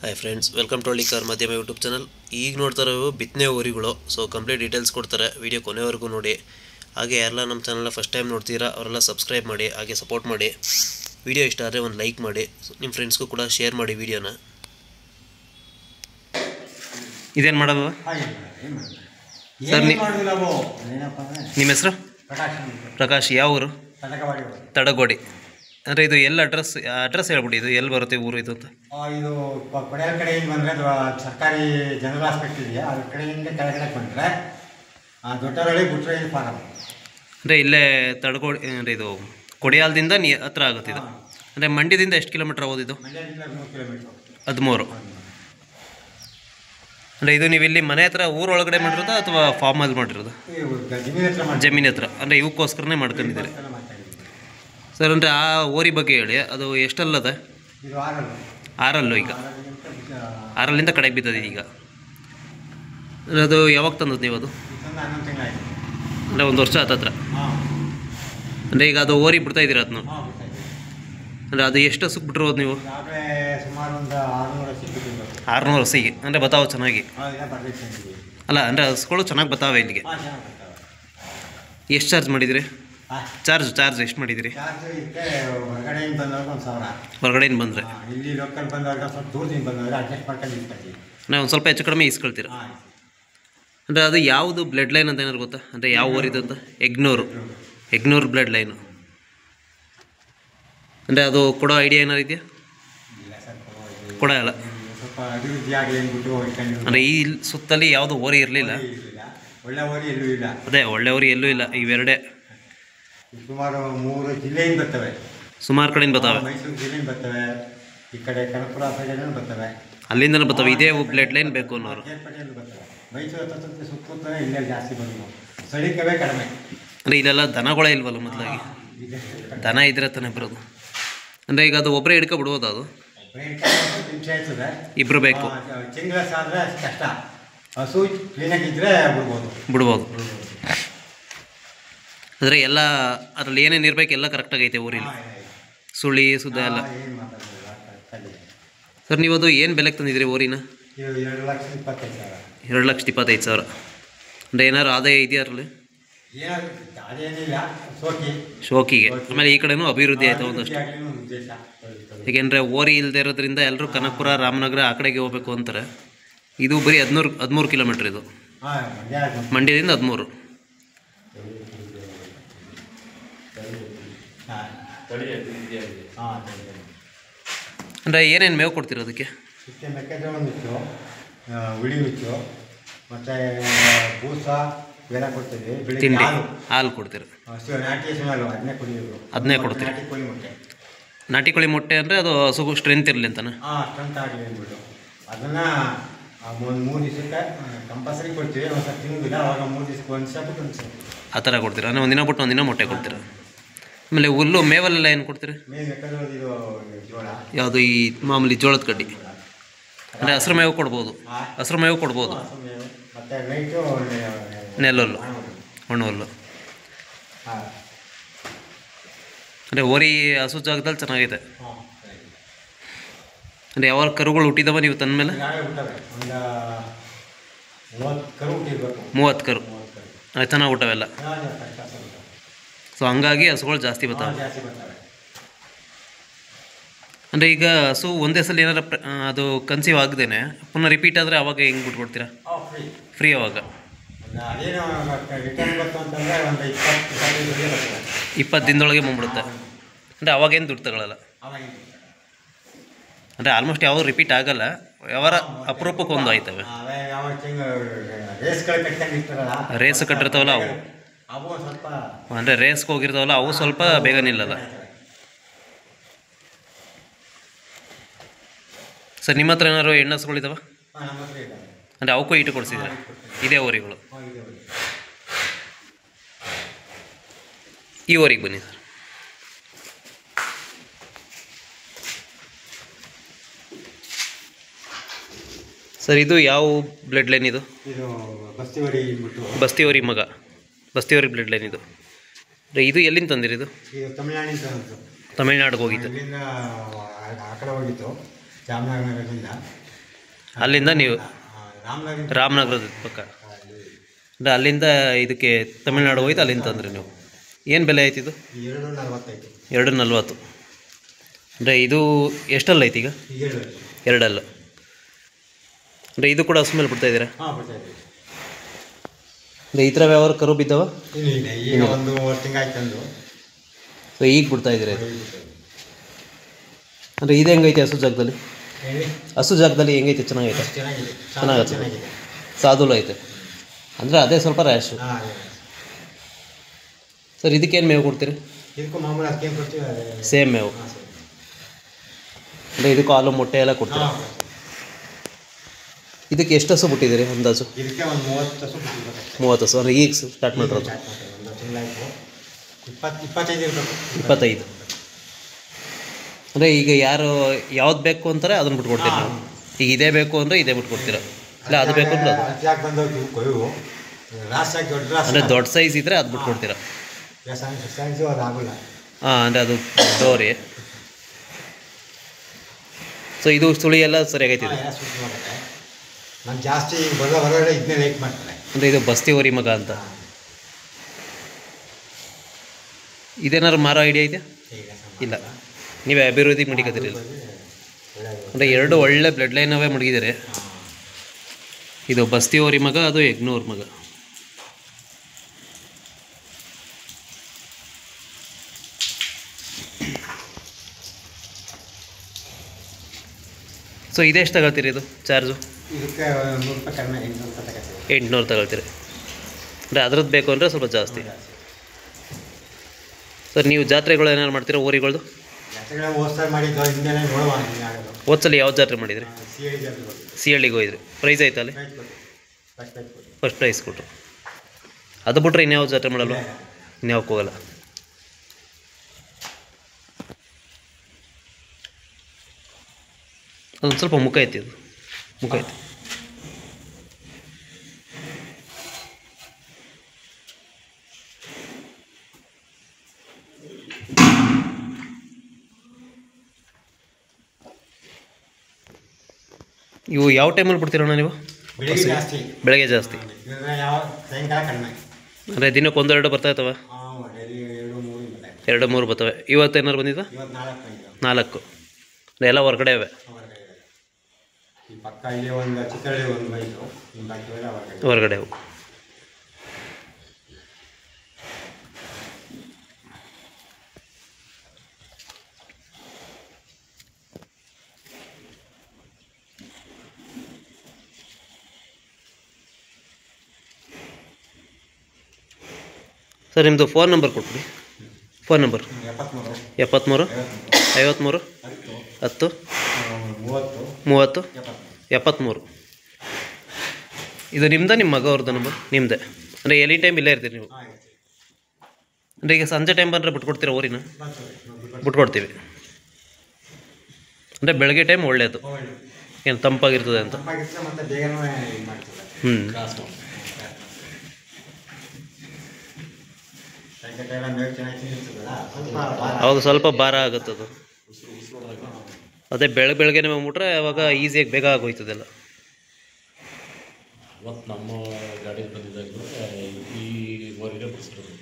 Hi friends, welcome to ಹಳ್ಳಿ car ಮಾಧ್ಯಮ YouTube channel. ಈಗ ನೋಡ್ತಾ ಇರೋ ಬಿತ್ತನೆ ಊರಿಗಳು. ಸೊ ಕಂಪ್ಲೀಟ್ ಡೀಟೇಲ್ಸ್ ಕೊಡ್ತಾರೆ, ವಿಡಿಯೋ ಕೊನೆವರೆಗೂ ನೋಡಿ. ಹಾಗೆ ಯಾರೆಲ್ಲ ನಮ್ಮ ಚಾನಲ್ನ ಫಸ್ಟ್ ಟೈಮ್ ನೋಡ್ತೀರಾ ಅವರೆಲ್ಲ ಸಬ್ಸ್ಕ್ರೈಬ್ ಮಾಡಿ, ಹಾಗೆ ಸಪೋರ್ಟ್ ಮಾಡಿ. ವಿಡಿಯೋ ಇಷ್ಟ ಆದರೆ ಒಂದು ಲೈಕ್ ಮಾಡಿ, ನಿಮ್ಮ ಫ್ರೆಂಡ್ಸ್ಗೂ ಕೂಡ ಶೇರ್ ಮಾಡಿ ವಿಡಿಯೋನ. ಇದೇನು ಮಾಡೋದು ಸರ್? ನಿಮ್ಮ ಹೆಸರು? ಪ್ರಕಾಶ್. ಯಾವ ಊರು? ತಡಗೋಡಿ. ಅಂದರೆ ಇದು ಎಲ್ಲಿ ಅಡ್ರೆಸ್ ಹೇಳ್ಬಿಡಿ, ಇದು ಎಲ್ಲಿ ಬರುತ್ತೆ ಊರು ಇದು ಅಂತ? ಇದು ಕೊಡೆಯಲ್ ಕಡೆಯಿಂದ ಬಂದರೆ ಸರ್ಕಾರಿ ಜನರಲ್ ಹಾಸ್ಪಿಟ್ಲ್ ಇದೆಯಾ, ಅದ್ರ ಕಡೆಯಿಂದ ಕೆಳಗಡೆ ಬಂದರೆ ದೊಡ್ಡರಳ್ಳಿ ಗುಟ್ರಳ್ಳಿ ಫಾರಂ. ಅಂದರೆ ಇಲ್ಲೇ ತಡಗೋಡಿ ಅಂದರೆ ಇದು ಕೊಡಿಯಾಲದಿಂದ ಹತ್ರ ಆಗುತ್ತೆ ಇದು. ಅಂದರೆ ಮಂಡ್ಯದಿಂದ ಎಷ್ಟು ಕಿಲೋಮೀಟ್ರ್ ಆಗೋದು ಇದು? ಮಂಡ್ಯದಿಂದ 3 ಕಿಲೋಮೀಟ್ರ್. 13. ಅಂದರೆ ಇದು ನೀವು ಇಲ್ಲಿ ಮನೆ ಹತ್ರ ಊರೊಳಗಡೆ ಮಾಡಿರೋದಾ ಅಥವಾ ಫಾರ್ಮಲ್ಲಿ ಮಾಡಿರೋದು? ಜಮೀನು ಹತ್ರ. ಅಂದರೆ ಇವಕ್ಕೋಸ್ಕರನೇ ಮಾಡ್ಕೊಂಡಿದ್ದೀರಿ ಸರ್. ಅಂದರೆ ಆ ಓರಿ ಬಗ್ಗೆ ಹೇಳಿ, ಅದು ಎಷ್ಟಲ್ಲದ? ಇದು 6 ಈಗ 6 ಕಡೆಗೆ ಬಿದ್ದದೆ ಈಗ. ಅದು ಯಾವಾಗ ತಂದದ್ದು ನೀವು? ಅದು ಅಂದರೆ 1 ವರ್ಷ ಹತ್ತತ್ರ. ಅಂದರೆ ಈಗ ಅದು ಓರಿ ಬಿಡ್ತಾ ಇದ್ದೀರ ಅದನ್ನು? ಅಂದರೆ ಅದು ಎಷ್ಟು ಹಸುಗೆ ಬಿಟ್ಟಿರೋದು ನೀವು? ಸುಮಾರು ಒಂದು 600 ಹಸಿಗೆ. ಅಂದರೆ ಬತ್ತಾವೆ ಚೆನ್ನಾಗಿ? ಅಲ್ಲ, ಅಂದರೆ ಹಸುಗಳು ಚೆನ್ನಾಗಿ ಬತ್ತಾವೆ ಇಲ್ಲಿಗೆ. ಎಷ್ಟು ಚಾರ್ಜ್ ಮಾಡಿದಿರಿ? ಚಾರ್ಜ್ ಎಷ್ಟು ಮಾಡಿದಿರಿ? ಹೊರಗಡೆಯಿಂದ ಬಂದವ್ರಿಗೆ 1,000. ಹೊರಗಡೆಯಿಂದ ಬಂದರೆ? ಇಲ್ಲಿ ಲೋಕಲ್ ಬಂದವ್ರಿಗೆ ಸ್ವಲ್ಪ ದೂರದಿಂದ ಬಂದವ್ರಿಗೆ ಅಡ್ಜಸ್ಟ್ ಮಾಡ್ಕೊಂಡು ಇಸ್ಕೊಳ್ತೀವಿ. ನಾವು ಒಂದು ಸ್ವಲ್ಪ ಹೆಚ್ಚು ಕಡಿಮೆ ಇಸ್ಕೊಳ್ತೀರ. ಅಂದರೆ ಅದು ಯಾವುದು ಬ್ಲಡ್ ಲೈನ್ ಅಂತ ಏನಾದ್ರು ಗೊತ್ತಾ? ಅಂದರೆ ಯಾವ ಊರಿದು ಅಂತ? ಎಗ್ನೂರು ಬ್ಲಡ್ ಲೈನು. ಅಂದರೆ ಅದು ಕೊಡೋ ಐಡಿಯಾ ಏನಾರು ಇದೆಯಾ? ಕೊಡೋಲ್ಲ. ಅಂದರೆ ಈ ಸುತ್ತಲ್ಲಿ ಯಾವುದು ಓರಿ ಇರಲಿಲ್ಲ? ಒಳ್ಳೆ ಓರಿ ಎಲ್ಲೂ ಇಲ್ಲ. ಅದೇ, ಒಳ್ಳೆ ಓರಿ ಎಲ್ಲೂ ಇಲ್ಲ. ಇವೆರಡೇ. ಸುಮಾರು 3 ಜಿಲ್ಲೆಯಿಂದ ಬರ್ತವೆ. ಸುಮಾರು ಕಡೆಯಿಂದ ಬರ್ತವೆ. ಮೈಸೂರು ಜಿಲ್ಲೆಯಿಂದ ಬರ್ತವೆ, ಈ ಕಡೆ ಕನಕಪುರ ಸೈಡಿಂದ ಬರ್ತವೆ, ಅಲ್ಲಿಂದಲೂ ಬರ್ತವೆ. ಇದೇ ಬ್ಲಡ್ ಲೈನ್ ಬೇಕು ಅನ್ನೋರು. ಕೇರ್ಪೇಟೆಯಿಂದ ಬರ್ತವೆ. ಮೈಸೂರು ಹತ್ರ ಸುತ್ತಮುತ್ತ ಇಲ್ಲೇ ಜಾಸ್ತಿ ಬಂದು ಸ್ಥಳೀಕವೇ ಕಡಿಮೆ. ಅಂದರೆ ಇಲ್ಲೆಲ್ಲ ದನಗಳೇ ಇಲ್ವಲ್ಲ ಮೊದಲಾಗಿ? ದನ ಇದ್ರೆ ತಾನೇ ಬರೋದು. ಅಂದರೆ ಈಗ ಅದು ಒಬ್ಬರೇ ಹಿಡ್ಕೊಬಿಡ್ಬೋದು? ಅದು ಇಬ್ಬರು ಬೇಕು. ಚಿಂಗ್ಲಸ್ ಆದರೆ ಕಷ್ಟ. ಹಸು ಕ್ಲೀನಾಗಿದ್ದರೆ ಬಿಡ್ಬೋದು. ಅಂದರೆ ಎಲ್ಲ ಅದರಲ್ಲಿ ಏನೇನು ಇರಬೇಕು ಎಲ್ಲ ಕರೆಕ್ಟಾಗೈತೆ ಊರಿಲಿ? ಸುಳಿ ಸುದ್ದ ಎಲ್ಲ? ಸರ್, ನೀವು ಅದು ಏನು ಬೆಲೆಗೆ ತಂದಿದ್ದೀರಿ ಓರಿನ? 2,25,000. ಅಂದರೆ ಏನಾದ್ರು ಆದಾಯ ಇದೆಯಾ ಅದರಲ್ಲಿ? ಶೋಕಿಗೆ. ಆಮೇಲೆ ಈ ಕಡೆನೂ ಅಭಿವೃದ್ಧಿ ಆಯಿತು ಒಂದಷ್ಟು. ಏಕೆಂದರೆ ಓರಿ ಇಲ್ಲದೆ ಇರೋದ್ರಿಂದ ಎಲ್ಲರೂ ಕನಕಪುರ, ರಾಮನಗರ ಆ ಕಡೆಗೆ ಹೋಗ್ಬೇಕು ಅಂತಾರೆ. ಇದು ಬರೀ 13 ಕಿಲೋಮೀಟ್ರ್ ಇದು. ಮಂಡ್ಯದಿಂದ 13. ಅಂದರೆ ಏನೇನು ಮೇವು ಕೊಡ್ತೀರ ಅದಕ್ಕೆ? ಮೆಕ್ಕೆಜೋಳ ಮಿಚ್ಚು, ಹುಳಿ ಮಿಚ್ಚು, ಮತ್ತು ಬೂಸ ಇವೆಲ್ಲ ಕೊಡ್ತೀವಿ. ತಿಂಡಿ ಹಾಲು ಕೊಡ್ತೀರ? ನಾಟಿ ಹಸು ಅದನ್ನೇ ಕುಡಿಯೋದು. ಅದನ್ನೇ ಕೊಡ್ತೀರಿ? ನಾಟಿ ಕೋಳಿ ಮೊಟ್ಟೆ. ನಾಟಿ ಕೋಳಿ ಮೊಟ್ಟೆ ಅಂದರೆ ಅದು ಹಸುಗೂ ಸ್ಟ್ರೆಂತ್ ಇರಲಿ ಅಂತಾನೆ? ಸ್ಟ್ರೆಂತ್ ಆಗಲಿ ಅಂದ್ಬಿಟ್ಟು ಅದನ್ನು ಒಂದು 3 ದಿವಸಕ್ಕೆ ಕಂಪಲ್ಸರಿ ಕೊಡ್ತೀವಿ. ಒಂದು ಸ್ವಲ್ಪ ತಿನ್ನೋದಿಲ್ಲ, ಅವಾಗ 3 ದಿವಸಕ್ಕೆ ಒಂದು ಆ ಥರ ಕೊಡ್ತೀರಾ? ಅಂದರೆ ಒಂದಿನ ಬಿಟ್ಟು ಒಂದಿನ ಮೊಟ್ಟೆ ಕೊಡ್ತೀರ? ಆಮೇಲೆ ಹುಲ್ಲು ಮೇವಲ್ಲೆಲ್ಲ ಏನು ಕೊಡ್ತೀರಿ? ಯಾವುದು? ಈ ಮಾಮೂಲಿ ಜೋಳದ ಕಡ್ಡಿ. ಅಂದರೆ ಹಸಿರು ಮೇವು ಕೊಡ್ಬೋದು? ಹಸಿರು ಮೇವು ಕೊಡ್ಬೋದು. ನೆಲ್ಲುಲ್ಲು, ಒಣ ಹುಲ್ಲು. ಅಂದರೆ ಓರಿ ಹಸು ಜಾಗದಲ್ಲಿ ಚೆನ್ನಾಗೈತೆ. ಅಂದರೆ ಯಾವಾಗ ಕರುಗಳು ಹುಟ್ಟಿದವ ನೀವು ತಂದ ಮೇಲೆ? 30 ಕರು ಚೆನ್ನಾಗಿ ಊಟವೆಲ್ಲ. ಸೊ ಹಂಗಾಗಿ ಹಸುಗಳು ಜಾಸ್ತಿ ಬರ್ತಾವೆ. ಅಂದರೆ ಈಗ ಹಸು ಒಂದೇ ಸಲ ಏನಾರ ಅದು ಕನ್ಸೀವ್ ಆಗದೇನೆ ಪುನಃ ರಿಪೀಟ್ ಆದರೆ ಅವಾಗ ಹೆಂಗೆ ಬಿಟ್ಕೊಡ್ತೀರಾ? ಫ್ರೀ ಅವಾಗ? 20 ದಿನದೊಳಗೆ ಬಂದ್ಬಿಡುತ್ತೆ. ಅಂದರೆ ಅವಾಗೇನು ದುಡ್ಡು ತಗೊಳ್ಳಲ್ಲ? ಅಂದರೆ ಆಲ್ಮೋಸ್ಟ್ ಯಾವಾಗ ರಿಪೀಟ್ ಆಗಲ್ಲ, ಯಾವಾರ ಅಪರೂಪಕ್ಕೆ ಒಂದು ಆಯ್ತವೆ. ರೇಸ್ ಕಟ್ಟಿರ್ತಾವಲ್ಲ ಅವು. ಅಂದರೆ ರೇಸ್ಗೆ ಹೋಗಿರ್ತಾವಲ್ಲ ಅವು ಸ್ವಲ್ಪ ಬೇಗ ನಿಲ್ಲಲ್ಲ. ಸರ್, ನಿಮ್ಮ ಹತ್ರ ಏನಾದ್ರು ಹೆಣ್ಣು ಹಸುಗಳಿದಾವ? ಅಂದರೆ ಅವಕ್ಕೂ ಇಟ್ಟು ಕೊಡಿಸಿದ್ರೆ? ಇದೇ ಓರಿಗಳು? ಈ ಓರಿಗೆ ಬನ್ನಿ ಸರ್. ಸರ್, ಇದು ಯಾವ ಬ್ಲಡ್ ಲೈನ್ ಇದು? ಬಸ್ತಿವರಿ ಮಗ, ಬಸ್ತಿವರಿ ಬ್ಲಡ್ ಲೈನ್ ಇದು. ಇದು ಎಲ್ಲಿಂದ ತಂದಿರಿ? ಇದು ತಮಿಳ್ನಾಡಿಗೆ ಹೋಗಿತ್ತು. ಆ ಕಡೆ ಹೋಗಿತ್ತು ಜಾಮನಗರದಿಂದ. ಅಲ್ಲಿಂದ ನೀವು ರಾಮನಗರ ರಾಮನಗರದ ಪಕ್ಕ ಅಂದರೆ ಅಲ್ಲಿಂದ ಇದಕ್ಕೆ ತಮಿಳ್ನಾಡು ಹೋಯ್ತು ಅಲ್ಲಿಂದ ತಂದ್ರಿ ನೀವು. ಏನು ಬೆಲೆ ಆಯ್ತು ಇದು? 2.45. 2.40. ಅಂದರೆ ಇದು ಎಷ್ಟಲ್ಲ ಐತಿ ಈಗ? 2 ಅಲ್ಲ. ಅಂದರೆ ಇದು ಕೂಡ ಹಸು ಮೇಲೆ ಬಿಡ್ತಾಯಿದ್ದೀರಾ? ಹಾಂ, ಬಿಡ್ತಾಯಿದ್ದೀವಿ. ಅಂದರೆ ಈ ಥರ ವ್ಯವಹಾರ ಕರು ಬಿದ್ದವ? ಇಲ್ಲ, ಈಗ 1 ತಿಂಗಾಯ್ತು ತಂದು. ಸೊ ಈಗ ಬಿಡ್ತಾಯಿದ್ದೀರಾ ಇದು? ಅಂದರೆ ಇದು ಹೆಂಗೈತೆ ಹಸು ಜಾಗದಲ್ಲಿ? ಹಸು ಜಾಗದಲ್ಲಿ ಹೆಂಗೈತೆ? ಚೆನ್ನಾಗೈತೆ? ಚೆನ್ನಾಗತ್ತೆ. ಸಾಧುಲು ಐತೆ ಅಂದರೆ ಅದೇ ಸ್ವಲ್ಪ ರ್ಯಾಶು. ಸರ್ ಇದಕ್ಕೇನು ಮೇವು ಕೊಡ್ತೀರಿ? ಇದಕ್ಕೂ ಮಾಮೂಲು ಅದಕ್ಕೇನು ಕೊಡ್ತೀವಿ, ಸೇಮ್ ಮೇವು. ಅಂದರೆ ಇದಕ್ಕೂ ಹಾಲು ಮೊಟ್ಟೆ ಎಲ್ಲ ಕೊಡ್ತೀರಾ? ಇದಕ್ಕೆ ಎಷ್ಟು ಹಸು ಬಿಟ್ಟಿದ್ದೀರಿ ಅಂದಾಜು? ಇದಕ್ಕೆ ಒಂದು 30 ಹಸು. 30 ಹಸು. ಅಂದರೆ ಈಗ ಸ್ಟಾರ್ಟ್ ಮಾಡಿರೋದು? 1 ತಿಂಗಳಾಯ್ತು. 25 ಇರಬೇಕು. 25. ಅಂದರೆ ಈಗ ಯಾರು ಯಾವ್ದು ಬೇಕು ಅಂತಾರೆ ಅದನ್ನು ಬಿಟ್ಕೊಡ್ತೀರಾ ನೀವು? ಈಗ ಇದೇ ಬೇಕು ಅಂದರೆ ಇದೇ ಬಿಟ್ಕೊಡ್ತೀರಾ? ಇಲ್ಲ ಅದು ಬೇಕು ಅಂದ್ರೆ ಅದು? ಜಾಗ ಬಂದೋದು ಕೊಯ್ವು ರಾಸಾಗಿ ದೊಡ್ಡ ರಾಸ. ಅಂದರೆ ದೊಡ್ಡ ಸೈಜ್ ಇದ್ದರೆ ಅದು ಬಿಟ್ಕೊಡ್ತೀರಾ? ಸೈಜು ಅದು ಆಗೋಲ್ಲ. ಹಾಂ, ಅಂದರೆ ಅದು ಡೋರಿ. ಸೊ ಇದು ಸುಳಿ ಎಲ್ಲ ಸರಿಯಾಗೈತಿದೆ? ನಾನು ಜಾಸ್ತಿ ಹೊರಗಡೆ ಇದನ್ನೇ ಲೈಕ್ ಮಾಡ್ತಾರೆ. ಅಂದರೆ ಇದು ಬಸ್ತಿ ಹೋರಿ ಮಗ ಅಂತ. ಇದೇನಾದ್ರು ಮಾರೋ ಐಡಿಯಾ ಇದೆಯಾ? ಇಲ್ಲ, ನೀವೇ ಅಭಿವೃದ್ಧಿ ಮಡಿಕತ್ತೀರಿ. ಅಂದರೆ 2 ಒಳ್ಳೆ ಬ್ಲಡ್ ಲೈನವೇ ಮಡಗಿದ್ದಾರೆ. ಇದು ಬಸ್ತಿ ಹೋರಿ ಮಗ, ಅದು ಯಜ್ಞೂರ್ ಮಗ. ಸೊ ಇದೆಷ್ಟು ತಗೊಳ್ತೀರಿ ಇದು ಚಾರ್ಜು? ಇದಕ್ಕೆ 100 ರೂಪಾಯಿ ಕಡಿಮೆ, 800 ರೂಪಾಯಿ ತಗೊಳ್ತೀವಿ. 800 ತಗೊಳ್ತೀರಿ. ಅಂದರೆ ಅದ್ರದ್ದು ಬೇಕು ಅಂದರೆ ಸ್ವಲ್ಪ ಜಾಸ್ತಿ. ಸರ್ ನೀವು ಜಾತ್ರೆಗಳು ಏನಾರು ಮಾಡ್ತೀರಾ ಓರಿಗಳದ್ದು? ಜಾತ್ರೆಗಳ ಹೋದ್ಸಲ ಮಾಡಿದ್ದು ಹಿಂದೆ ನೋಡುವ. ಹೋದ್ಸಲ ಯಾವ ಜಾತ್ರೆ ಮಾಡಿದ್ರಿ? ಸಿಹಳ್ಳಿ ಜಾತ್ರೆ. ಸಿಹಳ್ಳಿಗೆ ಹೋಗಿದ್ರಿ. ಪ್ರೈಸ್ ಆಯ್ತಾ ಅಲ್ಲಿ? ಫಸ್ಟ್ ಪ್ರೈಸ್ ಕೊಟ್ಟರು. ಅದು ಬಿಟ್ರೆ ಇನ್ಯಾವ ಜಾತ್ರೆ ಮಾಡಲ್ವ? ಇನ್ಯಾವಕ್ಕೆ ಹೋಗಲ್ಲ. ಅದೊಂದು ಸ್ವಲ್ಪ ಮುಖ ಐತಿ, ಅದು ಮುಖ ಐತಿ. ಇವು ಯಾವ ಟೈಮಲ್ಲಿ ಬಿಡ್ತೀರಣ್ಣ ನೀವು? ಬೆಳಿಗ್ಗೆ ಜಾಸ್ತಿ. ಬೆಳಗ್ಗೆ ಜಾಸ್ತಿ. ಯಾವ ಸಾಯಂಕಾಲ ಕಡಿಮೆ. ಅಂದರೆ ದಿನಕ್ಕೆ 1-2 ಬರ್ತಾ ಇರ್ತವೆ? 2-3 ಬರ್ತವೆ. ಇವತ್ತು ಏನಾರು ಬಂದಿದ್ದ? 4. ಎಲ್ಲ ಹೊರಗಡೆ ಅವೆ? ಈ ಪಕ್ಕ ಇಲ್ಲಿ ಒಂದು ಚಿತ್ರಳ್ಳಿ ಒಂದು ಬೈತು, ಹೊರಗಡೆ ಅವು. ಸರ್ ನಿಮ್ಮದು ಫೋನ್ ನಂಬರ್ ಕೊಟ್ಬಿಡಿ. Phone number 73 53 10 30 73. ಇದು ನಿಮ್ಮದ ನಿಮ್ಮ ಮಗ ಅವ್ರದ್ದು ನಂಬರ್? ನಿಮ್ಮದೇ. ಅಂದರೆ ಎನಿ ಟೈಮ್ ಇಲ್ಲೇ ಇರ್ತೀರಿ ನೀವು? ಅಂದರೆ ಈಗ ಸಂಜೆ ಟೈಮ್ ಬಂದರೆ ಬಿಟ್ಕೊಡ್ತೀರಾ ಓರಿನ? ಬಿಟ್ಕೊಡ್ತೀವಿ. ಅಂದರೆ ಬೆಳಗ್ಗೆ ಟೈಮ್ ಒಳ್ಳೆಯದು, ಏನು ತಂಪಾಗಿರ್ತದೆ ಅಂತ. ಹೌದು, ಸ್ವಲ್ಪ ಭಾರ ಆಗುತ್ತದು. ಅದೇ ಬೆಳಗ್ಗೆನೆ ಬಂದ್ಬಿಟ್ರೆ ಅವಾಗ ಈಸಿಯಾಗಿ ಬೇಗ ಆಗೋಯ್ತದೆಲ್ಲ. ನಮ್ಮ ಗಾಡಿ ಬಂದಿದ್ದಾಗಲೂ ಈ ಊರಿಗೆ ಬಿಡಿಸ್ತಾರೆ.